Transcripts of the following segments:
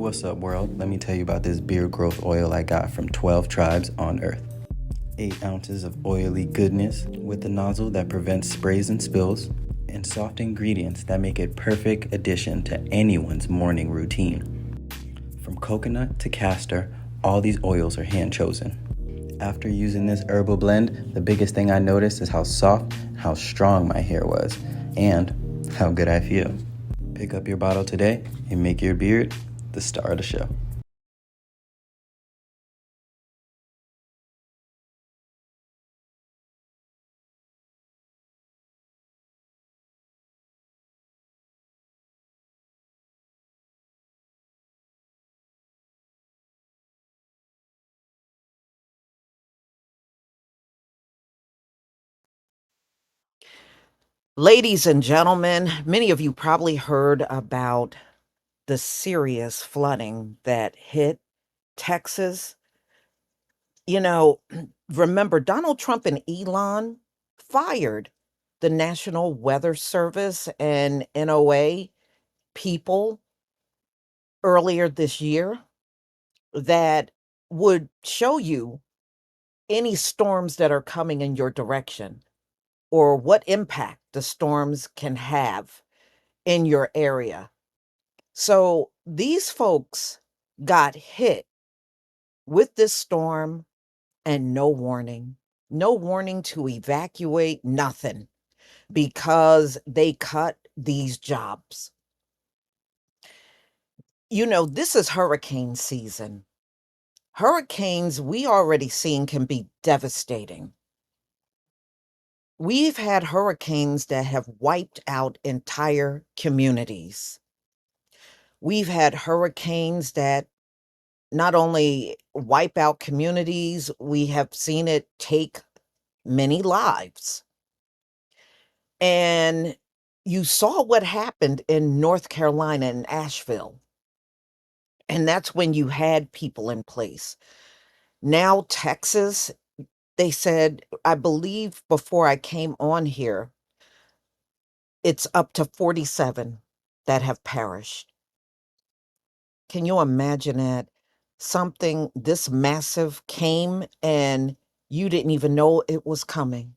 What's up, world? Let me tell you about this beard growth oil I got from 12 tribes on Earth. 8 ounces of oily goodness with a nozzle that prevents sprays and spills, and soft ingredients that make it perfect addition to anyone's morning routine. From coconut to castor, all these oils are hand chosen. After using this herbal blend, the biggest thing I noticed is how soft and how strong my hair was, and how good I feel. Pick up your bottle today and make your beard the star of the show. Ladies and gentlemen, many of you probably heard about the serious flooding that hit Texas. You know, remember Donald Trump and Elon fired the National Weather Service and NOAA people earlier this year that would show you any storms that are coming in your direction or what impact the storms can have in your area. So these folks got hit with this storm and no warning to evacuate, nothing, because they cut these jobs. You know, this is hurricane season. Hurricanes, we already seen, can be devastating. We've had hurricanes that have wiped out entire communities. We've had hurricanes that not only wipe out communities, we have seen it take many lives. And you saw what happened in North Carolina and Asheville. And that's when you had people in place. Now, Texas, they said, I believe before I came on here, it's up to 47 that have perished. Can you imagine that? Something this massive came and you didn't even know it was coming.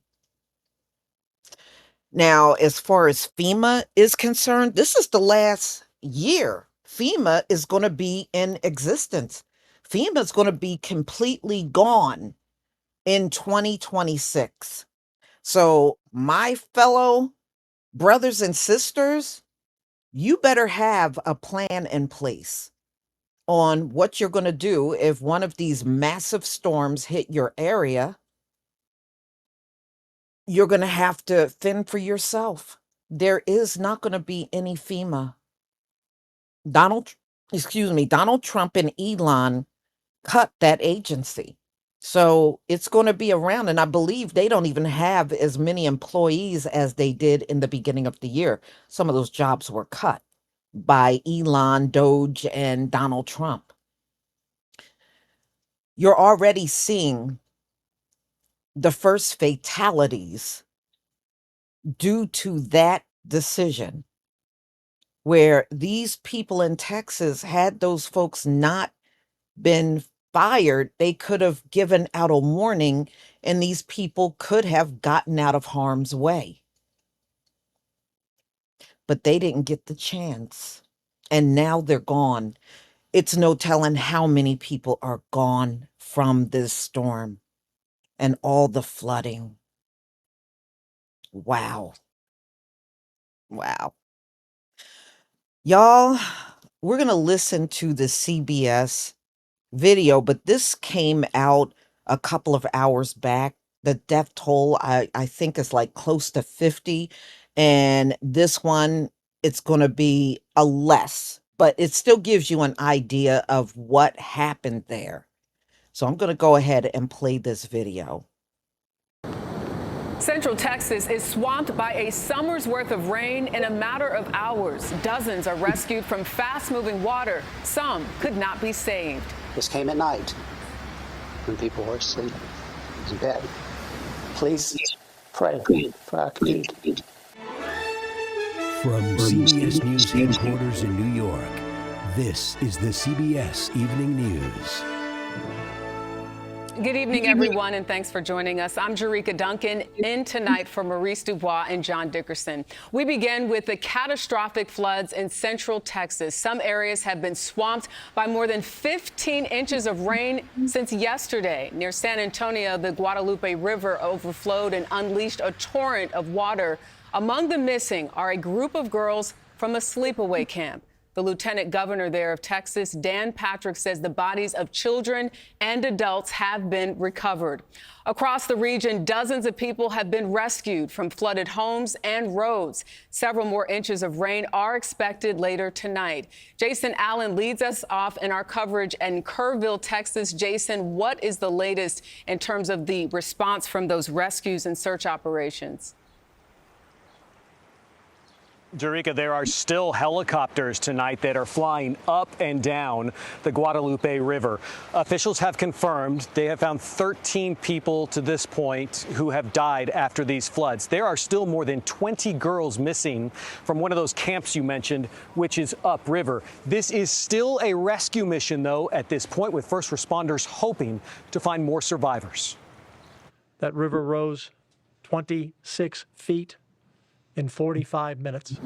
Now, as far as FEMA is concerned, this is the last year FEMA is going to be in existence. FEMA is going to be completely gone in 2026. So, my fellow brothers and sisters, you better have a plan in place on what you're going to do if one of these massive storms hit your area. You're going to have to fend for yourself. There is not going to be any FEMA. Donald, Donald Trump and Elon cut that agency. So it's going to be around. And I believe they don't even have as many employees as they did in the beginning of the year. Some of those jobs were cut by Elon, Doge, and Donald Trump. You're already seeing the first fatalities due to that decision, where these people in Texas, had those folks not been fired, they could have given out a warning and these people could have gotten out of harm's way. But they didn't get the chance. And now they're gone. It's no telling how many people are gone from this storm and all the flooding. Wow. Wow. Y'all, we're going to listen to the CBS video, but this came out a couple of hours back. The death toll, I think, is like close to 50. And this one, it's going to be a less, but it still gives you an idea of what happened there. So I'm going to go ahead and play this video. Central Texas is swamped by a summer's worth of rain in a matter of hours. Dozens are rescued from fast-moving water. Some could not be saved. This came at night when people were asleep in bed. Please pray for our community. From CBS News headquarters in New York, This is the CBS Evening News. Good evening, everyone, and thanks for joining us. I'm Jerika Duncan, in tonight for Maurice Dubois and John Dickerson. We begin with the catastrophic floods in central Texas. Some areas have been swamped by more than 15 inches of rain since yesterday. Near San Antonio, the Guadalupe River overflowed and unleashed a torrent of water. Among the missing are a group of girls from a sleepaway camp. The lieutenant governor there of Texas, Dan Patrick, says the bodies of children and adults have been recovered. Across the region, dozens of people have been rescued from flooded homes and roads. Several more inches of rain are expected later tonight. Jason Allen leads us off in our coverage in Kerrville, Texas. Jason, what is the latest in terms of the response from those rescues and search operations? Jerika, there are still helicopters tonight that are flying up and down the Guadalupe River. Officials have confirmed they have found 13 people to this point who have died after these floods. There are still more than 20 girls missing from one of those camps you mentioned, which is upriver. This is still a rescue mission, though, at this point, with first responders hoping to find more survivors. That river rose 26 feet in 45 minutes.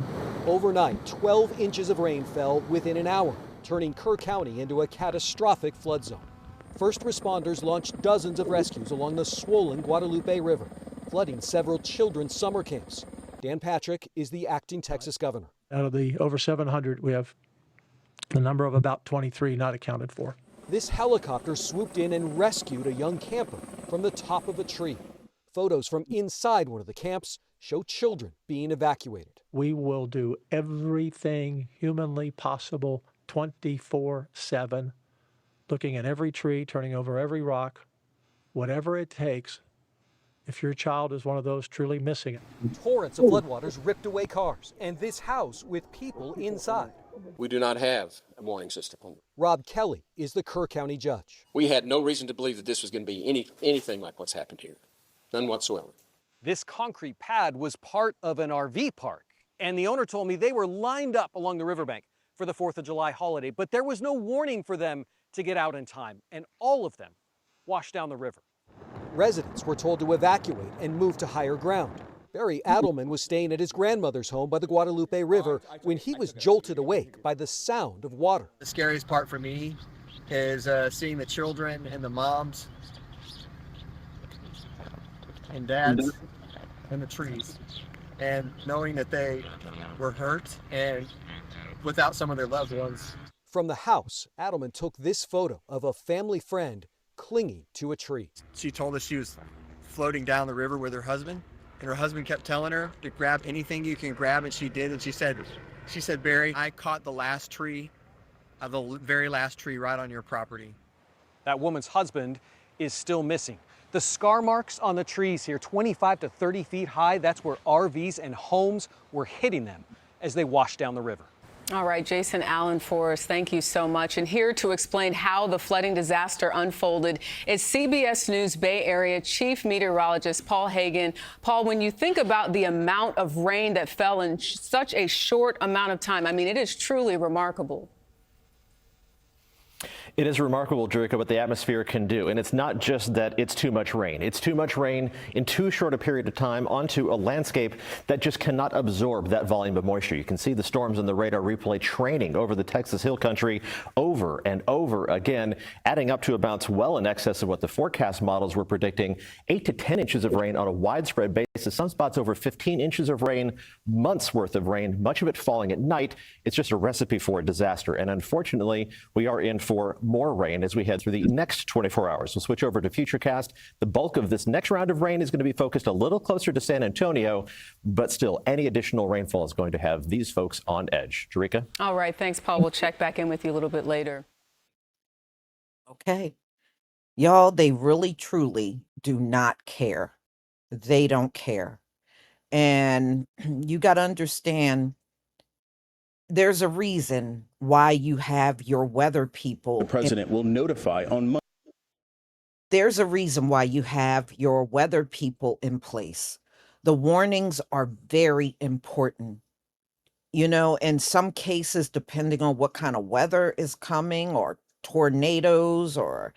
Overnight, 12 inches of rain fell within an hour, turning Kerr County into a catastrophic flood zone. First responders launched dozens of rescues along the swollen Guadalupe River, flooding several children's summer camps. Dan Patrick is the acting Texas governor. Out of the over 700, we have the number of about 23 not accounted for. This helicopter swooped in and rescued a young camper from the top of a tree. Photos from inside one of the camps show children being evacuated. We will do everything humanly possible 24/7, looking at every tree, turning over every rock, whatever it takes, if your child is one of those truly missing it. Torrents of floodwaters ripped away cars and this house with people inside. We do not have a mooring system. Rob Kelly is the Kerr County judge. We had no reason to believe that this was going to be anything like what's happened here. None whatsoever. This concrete pad was part of an RV park, and the owner told me they were lined up along the riverbank for the 4th of July holiday, but there was no warning for them to get out in time, and all of them washed down the river. Residents were told to evacuate and move to higher ground. Barry Adelman was staying at his grandmother's home by the Guadalupe River when he was jolted awake by the sound of water. The scariest part for me is seeing the children and the moms and dads in the trees, and knowing that they were hurt and without some of their loved ones. From the house, Adelman took this photo of a family friend clinging to a tree. She told us she was floating down the river with her husband, and her husband kept telling her to grab anything you can grab, and she did. And she said, Barry, I caught the last tree, the very last tree right on your property. That woman's husband is still missing. The scar marks on the trees here, 25 to 30 feet high, that's where RVs and homes were hitting them as they washed down the river. All right, Jason Allen for us, thank you so much. And here to explain how the flooding disaster unfolded is CBS News Bay Area Chief Meteorologist Paul Hagan. Paul, when you think about the amount of rain that fell in such a short amount of time, I mean, it is truly remarkable. It is remarkable, Jerika, what the atmosphere can do. And it's not just that it's too much rain. It's too much rain in too short a period of time onto a landscape that just cannot absorb that volume of moisture. You can see the storms in the radar replay training over the Texas Hill Country over and over again, adding up to amounts well in excess of what the forecast models were predicting. 8 to 10 inches of rain on a widespread basis. Some spots over 15 inches of rain, months worth of rain, much of it falling at night. It's just a recipe for a disaster. And unfortunately, we are in for more rain as we head through the next 24 hours. We'll switch over to Futurecast. The bulk of this next round of rain is going to be focused a little closer to San Antonio, but still any additional rainfall is going to have these folks on edge. Jerika? All right, thanks, Paul. We'll check back in with you a little bit later. Okay. Y'all, they really, truly do not care. They don't care. And you got to understand, there's a reason why you have your weather people. The president will notify on Monday. There's a reason why you have your weather people in place. The warnings are very important. In some cases, depending on what kind of weather is coming, or tornadoes, or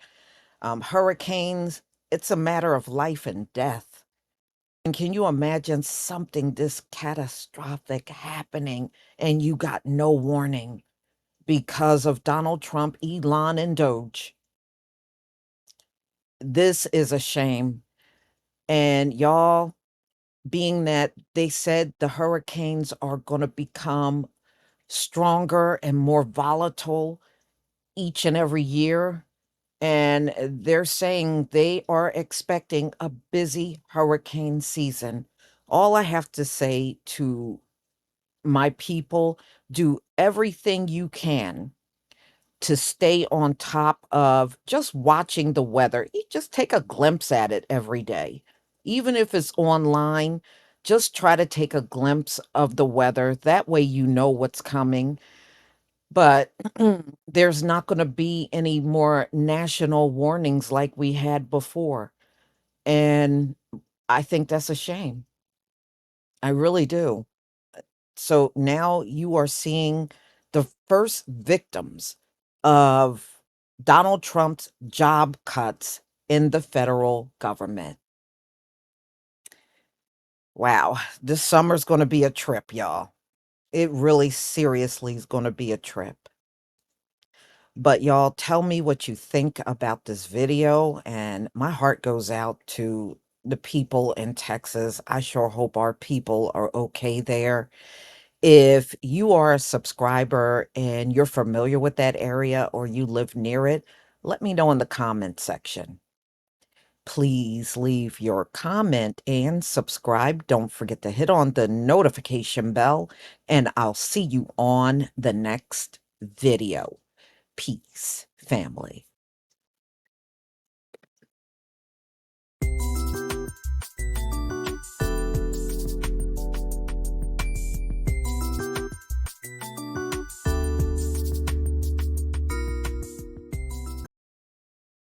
hurricanes, it's a matter of life and death. And can you imagine something this catastrophic happening and you got no warning because of Donald Trump, Elon, and Doge? This is a shame. And y'all, being that they said the hurricanes are going to become stronger and more volatile each and every year, and they're saying they are expecting a busy hurricane season. All I have to say to my people, do everything you can to stay on top of just watching the weather. You just take a glimpse at it every day. Even if it's online, just try to take a glimpse of the weather. That way you know what's coming. But there's not going to be any more national warnings like we had before. And I think that's a shame. I really do. So now you are seeing the first victims of Donald Trump's job cuts in the federal government. Wow, this summer's going to be a trip, y'all. It really seriously is going to be a trip. But y'all, tell me what you think about this video, and my heart goes out to the people in Texas. I sure hope our people are okay there. If you are a subscriber and you're familiar with that area or you live near it, let me know in the comment section. Please leave your comment and subscribe. Don't forget to hit on the notification bell, and I'll see you on the next video. Peace, family.